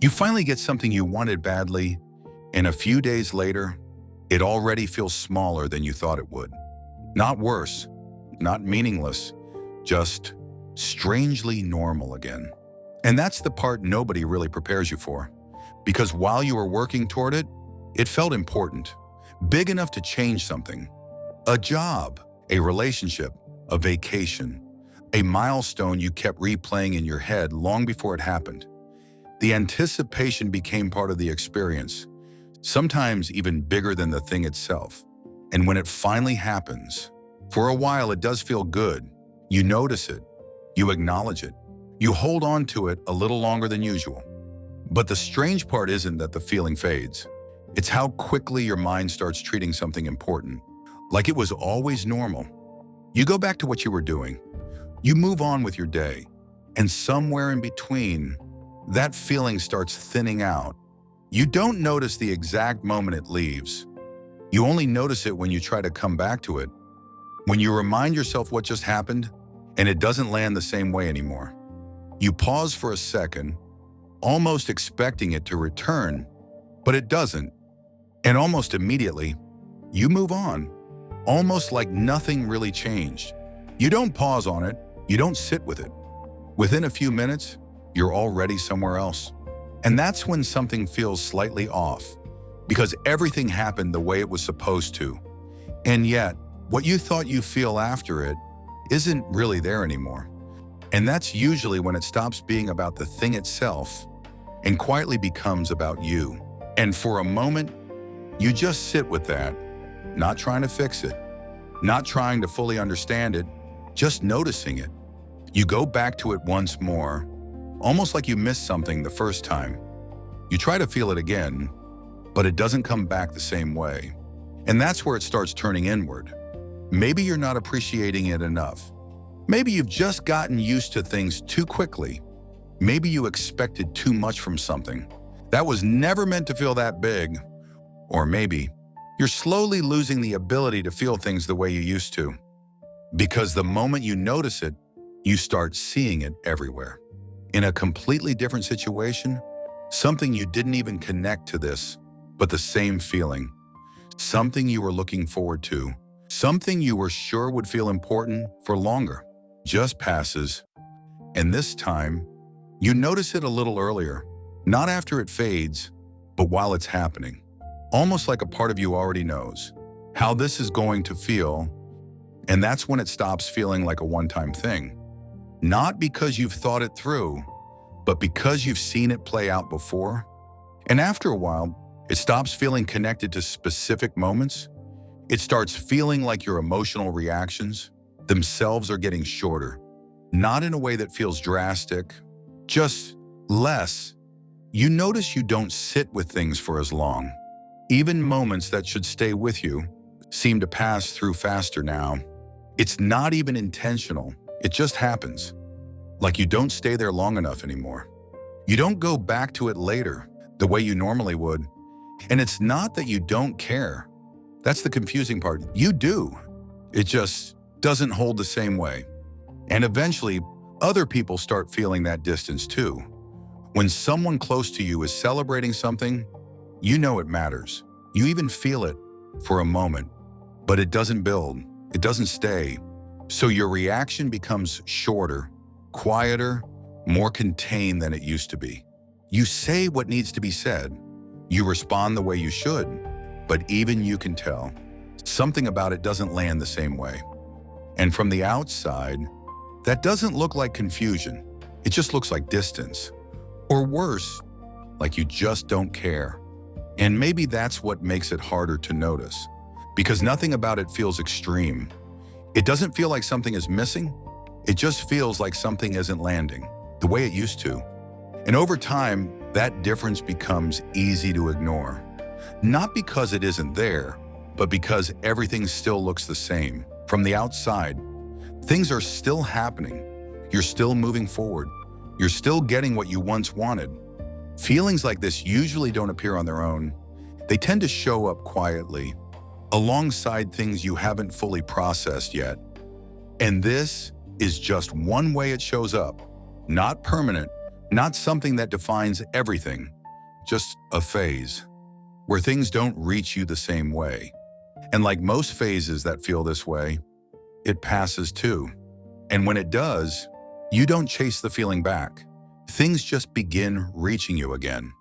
You finally get something you wanted badly, and a few days later, it already feels smaller than you thought it would. Not worse, not meaningless, just strangely normal again. And that's the part nobody really prepares you for. Because while you were working toward it, it felt important, big enough to change something. A job, a relationship, a vacation, a milestone you kept replaying in your head long before it happened. The anticipation became part of the experience, sometimes even bigger than the thing itself. And when it finally happens, for a while it does feel good. You notice it, you acknowledge it, you hold on to it a little longer than usual. But the strange part isn't that the feeling fades. It's how quickly your mind starts treating something important, like it was always normal. You go back to what you were doing. You move on with your day. And somewhere in between, that feeling starts thinning out. You don't notice the exact moment it leaves. You only notice it when you try to come back to it. When you remind yourself what just happened, and it doesn't land the same way anymore. You pause for a second, almost expecting it to return, but it doesn't. And almost immediately, you move on, almost like nothing really changed. You don't pause on it, you don't sit with it. Within a few minutes, you're already somewhere else. And that's when something feels slightly off, because everything happened the way it was supposed to. And yet, what you thought you feel after it isn't really there anymore. And that's usually when it stops being about the thing itself and quietly becomes about you. And for a moment, you just sit with that, not trying to fix it, not trying to fully understand it, just noticing it. You go back to it once more, almost like you missed something the first time. You try to feel it again, but it doesn't come back the same way. And that's where it starts turning inward. Maybe you're not appreciating it enough. Maybe you've just gotten used to things too quickly. Maybe you expected too much from something that was never meant to feel that big. Or maybe you're slowly losing the ability to feel things the way you used to. Because the moment you notice it, you start seeing it everywhere. In a completely different situation, something you didn't even connect to this, but the same feeling. Something you were looking forward to. Something you were sure would feel important for longer. Just passes. And this time, you notice it a little earlier. Not after it fades, but while it's happening. Almost like a part of you already knows how this is going to feel. And that's when it stops feeling like a one-time thing. Not because you've thought it through, but because you've seen it play out before. And after a while, it stops feeling connected to specific moments. It starts feeling like your emotional reactions themselves are getting shorter. Not in a way that feels drastic, just less. You notice you don't sit with things for as long. Even moments that should stay with you seem to pass through faster now. It's not even intentional. It just happens. Like you don't stay there long enough anymore. You don't go back to it later the way you normally would. And it's not that you don't care. That's the confusing part. You do. It just doesn't hold the same way. And eventually, other people start feeling that distance too. When someone close to you is celebrating something, you know it matters. You even feel it for a moment, but it doesn't build. It doesn't stay. So your reaction becomes shorter, quieter, more contained than it used to be. You say what needs to be said. You respond the way you should, but even you can tell something about it doesn't land the same way. And from the outside, that doesn't look like confusion. It just looks like distance. Or worse, like you just don't care. And maybe that's what makes it harder to notice, because nothing about it feels extreme. It doesn't feel like something is missing. It just feels like something isn't landing the way it used to. And over time, that difference becomes easy to ignore. Not because it isn't there, but because everything still looks the same. From the outside, things are still happening. You're still moving forward. You're still getting what you once wanted. Feelings like this usually don't appear on their own. They tend to show up quietly, alongside things you haven't fully processed yet. And this is just one way it shows up. Not permanent, Not something that defines everything, just a phase where things don't reach you the same way. And like most phases that feel this way, it passes too. And when it does, you don't chase the feeling back. Things just begin reaching you again.